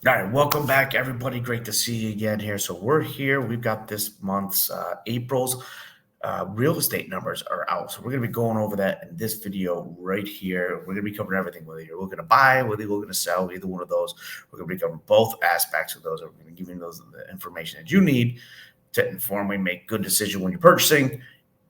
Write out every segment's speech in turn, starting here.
All right, welcome back, everybody. Great to see you again here. So we're here. We've got this month's April's real estate numbers are out. So we're going to be going over that in this video right here. We're going to be covering everything, whether you're looking to buy, whether you're looking to sell, either one of those. We're going to be covering both aspects of those. We're going to give you those the information that you need to informally make good decision when you're purchasing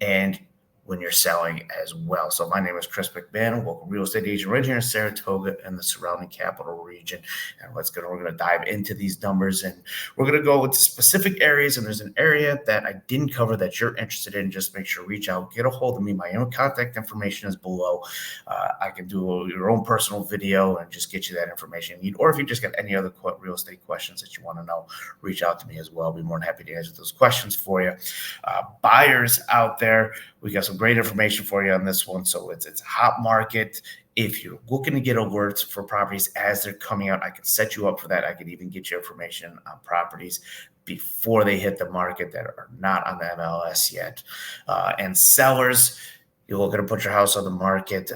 and when you're selling as well. So my name is Chris McMahon, local real estate agent right here in Saratoga and the surrounding capital region. And we're going to dive into these numbers, and we're going to go with specific areas. And there's an area that I didn't cover that you're interested in. Just make sure reach out, get a hold of me. My own contact information is below. I can do your own personal video and just get you that information you need. Or if you just got any other real estate questions that you want to know, reach out to me as well. I'll be more than happy to answer those questions for you. Buyers out there, we got some great information for you on this one. So it's a hot market. If you're looking to get alerts for properties as they're coming out, I can set you up for that. I can even get you information on properties before they hit the market that are not on the MLS yet. And sellers, you're looking to put your house on the market,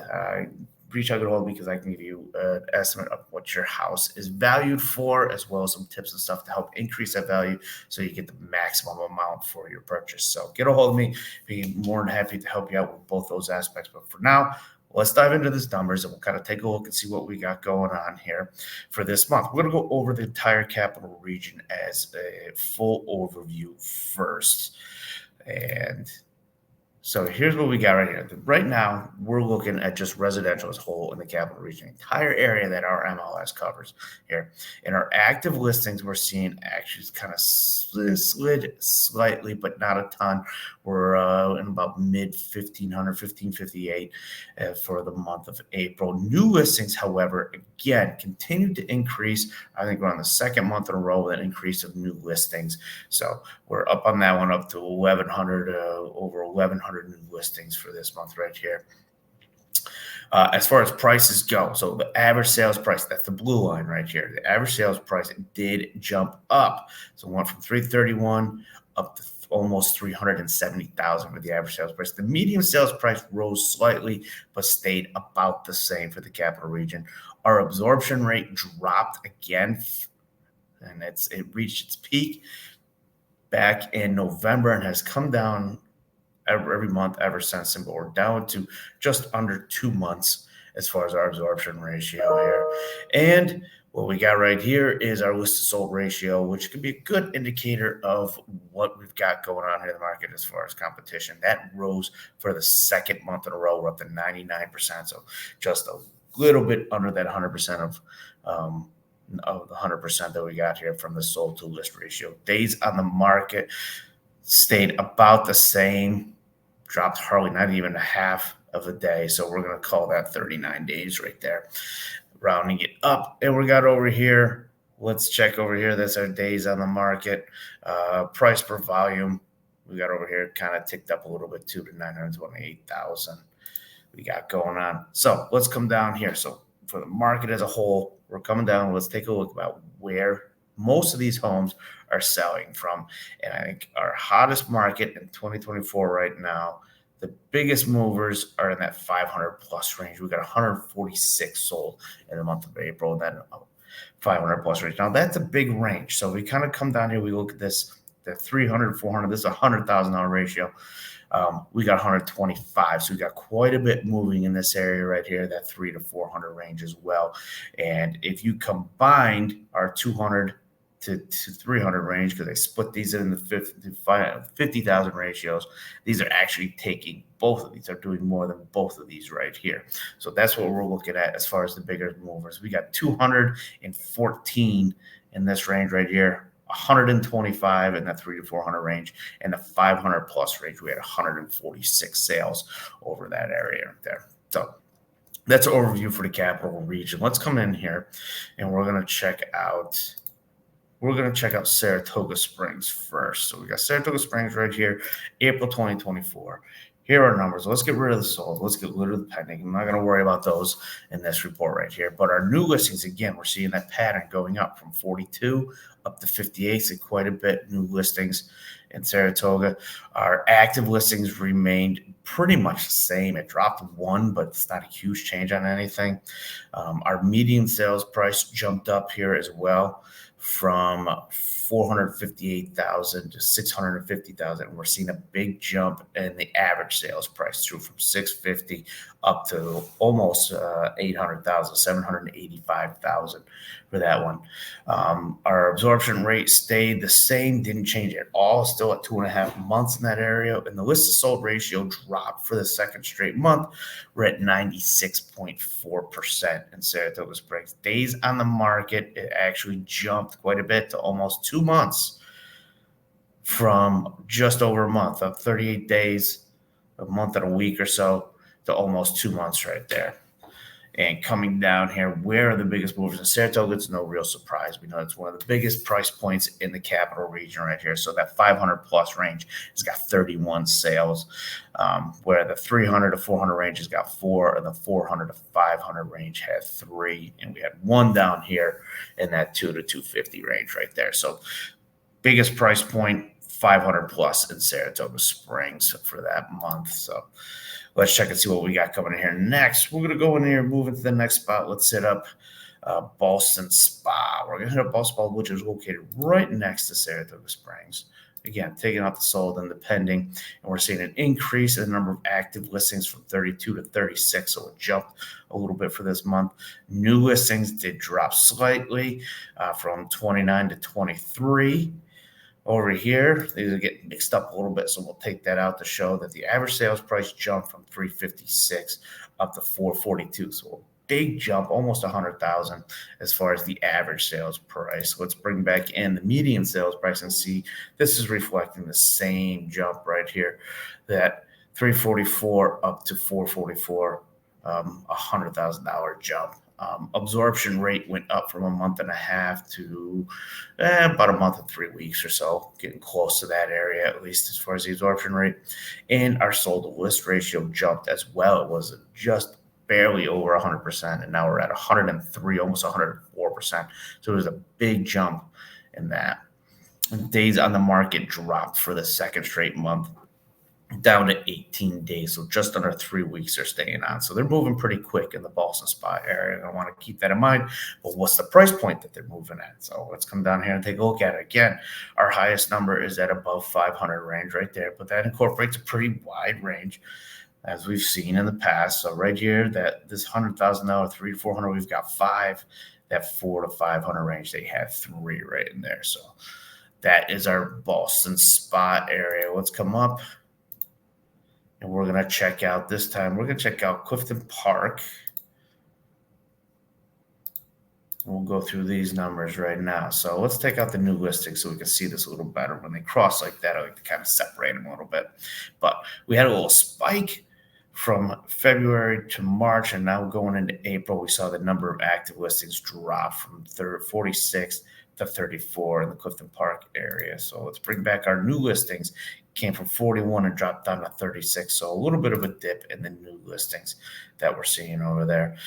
reach out to hold because I can give you an estimate of what your house is valued for, as well as some tips and stuff to help increase that value so you get the maximum amount for your purchase. So get a hold of me. Be more than happy to help you out with both those aspects. But for now, let's dive into these numbers and we'll kind of take a look and see what we got going on here for this month. We're going to go over the entire capital region as a full overview first. And so here's what we got right here. Right now, we're looking at just residential as a whole in the capital region, entire area that our MLS covers here. In our active listings, we're seeing actually kind of slid slightly, but not a ton. We're in about mid 1500, 1558 for the month of April. New listings, however, again, continue to increase. I think we're on the second month in a row with an increase of new listings. So we're up on that one, up to 1,100, over 1,100 new listings for this month right here. As far as prices go, so the average sales price, that's the blue line right here. The average sales price did jump up. So it went from 331 up to almost 370,000 for the average sales price. The median sales price rose slightly, but stayed about the same for the capital region. Our absorption rate dropped again, and it reached its peak back in November and has come down every month ever since. And we're down to just under 2 months as far as our absorption ratio here. And what we got right here is our list to sold ratio, which could be a good indicator of what we've got going on here in the market as far as competition. That rose for the second month in a row. We're up to 99%. So just a little bit under that 100% of the 100% that we got here from the sold to list ratio. Days on the market stayed about the same, dropped hardly not even a half of a day. So we're going to call that 39 days right there, rounding it up. And we got over here, let's check over here. That's our days on the market. Price per volume, we got over here kind of ticked up a little bit too to 928,000 we got going on. So let's come down here. So for the market as a whole, we're coming down. Let's take a look about where most of these homes are selling from. And I think our hottest market in 2024 right now, the biggest movers are in that 500 plus range. We got 146 sold in the month of April, and then 500 plus range. Now that's a big range. So we kind of come down here. We look at this, the 300, 400, this is a $100,000 ratio. We got 125, so we got quite a bit moving in this area right here, that 300 to 400 range as well. And if you combined our 200 to 300 range, because they split these in the 50,000 ratios, these are actually taking both of these, are doing more than both of these right here. So that's what we're looking at as far as the bigger movers. We got 214 in this range right here. 125 in that 300 to 400 range, and the 500 plus range, we had 146 sales over that area right there. So that's an overview for the capital region. Let's come in here and we're going to check out Saratoga Springs first. So we got Saratoga Springs right here, April 2024. Here are our numbers. Let's get rid of the sold. Let's get rid of the pending. I'm not going to worry about those in this report right here. But our new listings, again, we're seeing that pattern going up from 42 up to 58. So quite a bit new listings in Saratoga. Our active listings remained pretty much the same. It dropped one, but it's not a huge change on anything. Our median sales price jumped up here as well from 458,000 to 650,000. We're seeing a big jump in the average sales price through from 650 up to almost 800,000, 785,000 for that one. Our absorption rate stayed the same, didn't change at all, still at 2.5 months in that area. And the list to sold ratio dropped for the second straight month. We're at 96.4% in Saratoga Springs. Days on the market, it actually jumped quite a bit to almost 2 months from just over a month of 38 days, a month and a week or so, to almost 2 months right there. And coming down here, where are the biggest movers in Saratoga? It's no real surprise. We know it's one of the biggest price points in the capital region right here. So that 500 plus range has got 31 sales, where the 300 to 400 range has got 4, and the 400 to 500 range had 3. And we had 1 down here in that 2 to 250 range right there. So biggest price point, 500 plus in Saratoga Springs for that month. So let's check and see what we got coming in here next. We're going to go in here and move into the next spot. Let's hit up Boston Spa. We're going to hit up Boston Spa, which is located right next to Saratoga Springs. Again, taking out the sold and the pending, and we're seeing an increase in the number of active listings from 32 to 36, so it jumped a little bit for this month. New listings did drop slightly from 29 to 23. Over here, these are getting mixed up a little bit, so we'll take that out to show that the average sales price jumped from 356 up to 442. So a big jump, almost 100,000 as far as the average sales price. Let's bring back in the median sales price and see this is reflecting the same jump right here, that 344 up to 444, $100,000 jump. Absorption rate went up from 1.5 months to about 1 month and 3 weeks or so, getting close to that area, at least as far as the absorption rate. And our sold to list ratio jumped as well. It was just barely over 100%, and now we're at 103, almost 104%. So it was a big jump in that. And days on the market dropped for the second straight month, down to 18 days, so just under 3 weeks they're staying on. So they're moving pretty quick in the Boston Spa area, and I want to keep that in mind. But what's the price point that they're moving at? So let's come down here and take a look at it. Again, our highest number is at above 500 range right there, but that incorporates a pretty wide range, as we've seen in the past. So right here, that this $100,000, 3 to 400, we've got 5. That 4 to 500 range, they had 3 right in there. So that is our Boston Spa area. Let's come up. And we're going to check out this time. We're going to check out Clifton Park. We'll go through these numbers right now. So let's take out the new listing so we can see this a little better. When they cross like that, I like to kind of separate them a little bit. But we had a little spike from February to March, and now going into April, we saw the number of active listings drop from 46 to 34 in the Clifton Park area. So let's bring back our new listings. Came from 41 and dropped down to 36. So a little bit of a dip in the new listings that we're seeing over there.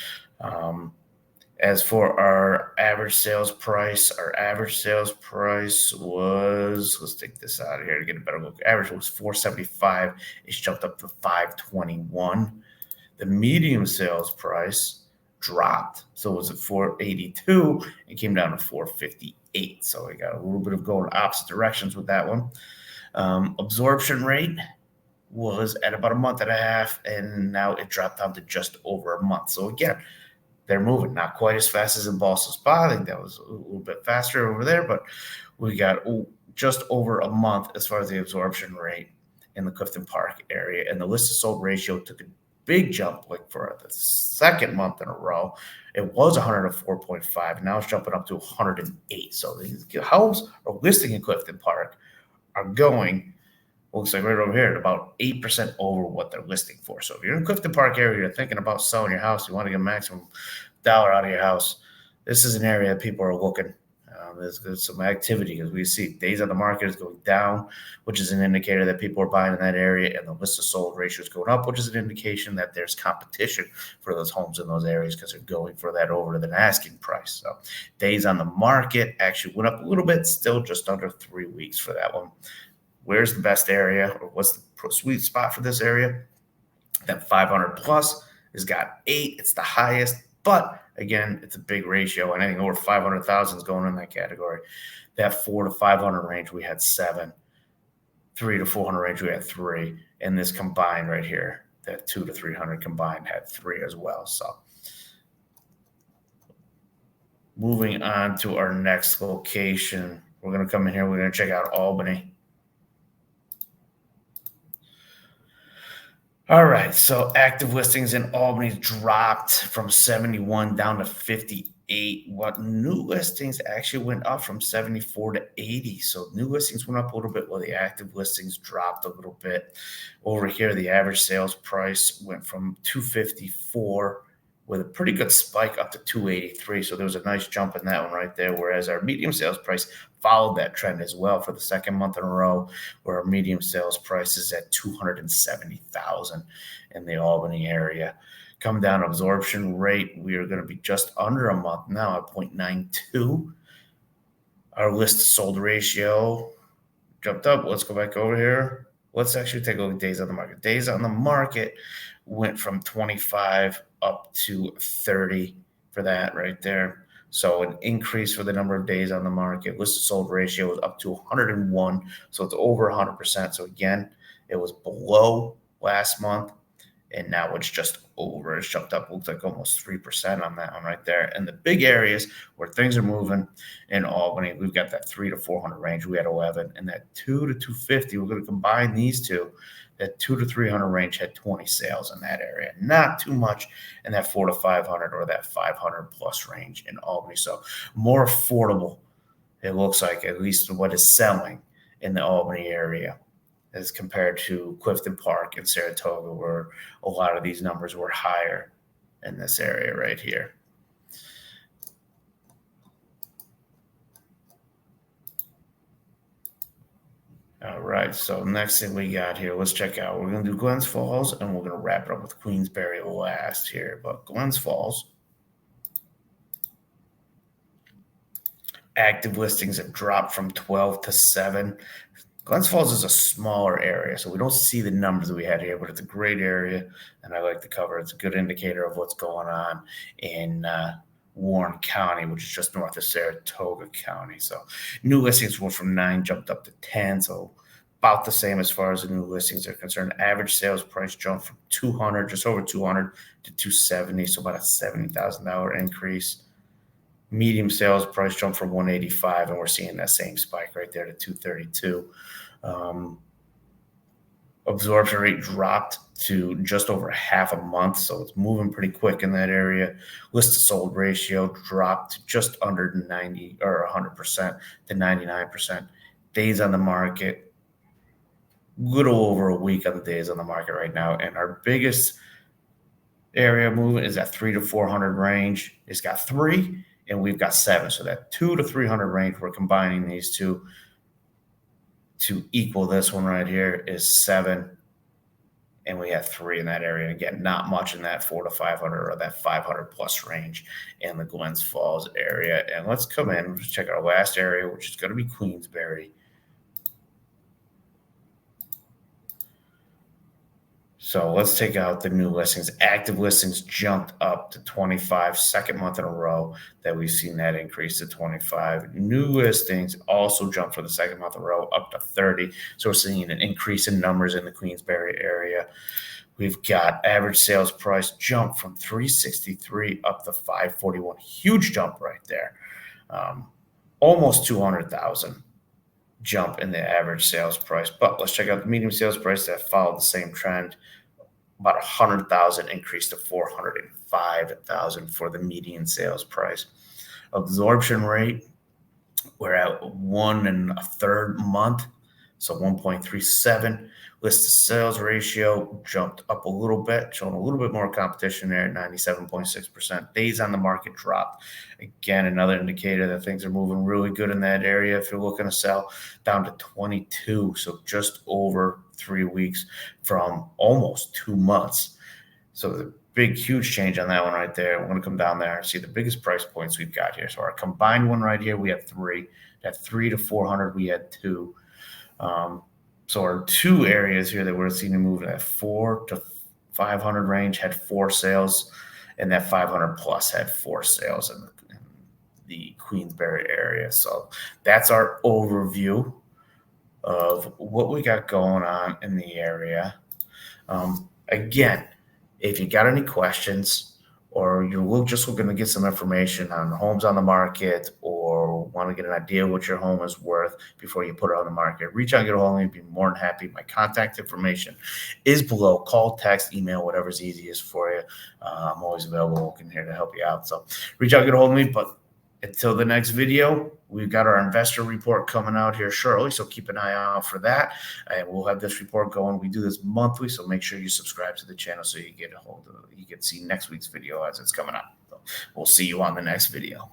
As for our average sales price was, let's take this out of here to get a better look. Average was 475. It's jumped up to 521. The medium sales price dropped. So it was at 482 and came down to 458. So we got a little bit of going opposite directions with that one. Absorption rate was at about 1.5 months, and now it dropped down to just over a month. So again, they're moving not quite as fast as in Boston Spa. I think that was a little bit faster over there, but we got just over a month as far as the absorption rate in the Clifton Park area. And the list to sold ratio took a big jump, like for the second month in a row. It was 104.5. Now it's jumping up to 108. So the homes are listing in Clifton Park are going, looks like right over here, at about 8% over what they're listing for. So if you're in Clifton Park area, you're thinking about selling your house, you want to get maximum dollar out of your house, this is an area that people are looking. There's some activity, as we see days on the market is going down, which is an indicator that people are buying in that area, and the list of sold ratio is going up, which is an indication that there's competition for those homes in those areas because they're going for that over than asking price. So days on the market actually went up a little bit, still just under 3 weeks for that one. Where's the best area, or what's the sweet spot for this area? That 500 plus has got 8. It's the highest, but again, it's a big ratio. Anything over 500,000 is going in that category. That 4 to 500 range, we had 7. 3 to 400 range, we had 3. And this combined right here, that 2 to 300 combined had 3 as well. So moving on to our next location, we're going to come in here. We're going to check out Albany. All right, so active listings in Albany dropped from 71 down to 58. What new listings actually went up from 74 to 80. So new listings went up a little bit while the active listings dropped a little bit. Over here, the average sales price went from 254 with a pretty good spike up to 283. So there was a nice jump in that one right there. Whereas our medium sales price followed that trend as well for the second month in a row, where our medium sales price is at 270,000 in the Albany area. Come down absorption rate, we are going to be just under a month now at 0.92. Our list sold ratio jumped up. Let's go back over here. Let's actually take a look at days on the market. Days on the market went from 25 up to 30 for that right there. So an increase for the number of days on the market. List sold ratio was up to 101. So it's over 100%. So again, it was below last month, and now it's just over. It's jumped up, looks like almost 3% on that one right there. And the big areas where things are moving in Albany, we've got that 3 to 400 range. We had 11, and that 2 to 250. We're going to combine these two. That 2 to 300 range had 20 sales in that area. Not too much in that 4 to 500 or that 500 plus range in Albany. So more affordable, it looks like, at least what is selling in the Albany area, as compared to Clifton Park and Saratoga, where a lot of these numbers were higher in this area right here. All right, so next thing we got here, let's check out. We're going to do Glens Falls, and we're going to wrap it up with Queensbury last here. But Glens Falls, active listings have dropped from 12 to 7. Glens Falls is a smaller area, so we don't see the numbers that we had here, but it's a great area, and I like the cover. It's a good indicator of what's going on in Warren County, which is just north of Saratoga County. So new listings went from 9, jumped up to 10, so about the same as far as the new listings are concerned. Average sales price jumped from 200, just over 200, to 270, so about a $70,000 increase. Medium sales price jumped from 185, and we're seeing that same spike right there to 232. Absorption rate dropped to just over half a month, so it's moving pretty quick in that area. List to sold ratio dropped to just under 90 or 100% to 99%. Days on the market, little over a week on the days on the market right now, and our biggest area movement is that 3 to 400 range. It's got 3. And we've got 7. So that 2 to 300 range, we're combining these two to equal this one right here is 7. And we have 3 in that area. And again, not much in that 4 to 500 or that 500 plus range in the Glens Falls area. And let's come in and just check our last area, which is going to be Queensbury. So let's take out the new listings. Active listings jumped up to 25, second month in a row that we've seen that increase to 25. New listings also jumped for the second month in a row up to 30. So we're seeing an increase in numbers in the Queensbury area. We've got average sales price jump from 363 up to 541. Huge jump right there. Almost 200,000 jump in the average sales price. But let's check out the medium sales price that followed the same trend. About 100,000 increase to 405,000 for the median sales price. Absorption rate, we're at 1 1/3 month, so 1.37. List to sales ratio jumped up a little bit, showing a little bit more competition there at 97.6%. Days on the market dropped. Again, another indicator that things are moving really good in that area. If you're looking to sell, down to 22, so just over 3 weeks from almost 2 months. So the big, huge change on that one right there. We're going to come down there and see the biggest price points we've got here. So our combined one right here, we had 3. That 3 to 400, we had 2. So our 2 areas here that we're seeing to move at 4 to 500 range had 4 sales, and that 500 plus had 4 sales in the Queensbury area. So that's our overview of what we got going on in the area. Again, if you got any questions or you're just looking to get some information on homes on the market or want to get an idea what your home is worth before you put it on the market, reach out and get a hold of me. I'd be more than happy. My contact information is below. Call, text, email, whatever's easiest for you. I'm always available and here to help you out. So reach out, get a hold of me. But until the next video, we've got our investor report coming out here shortly, so keep an eye out for that. And we'll have this report going. We do this monthly, so make sure you subscribe to the channel so you get a hold of it. You can see next week's video as it's coming out. So we'll see you on the next video.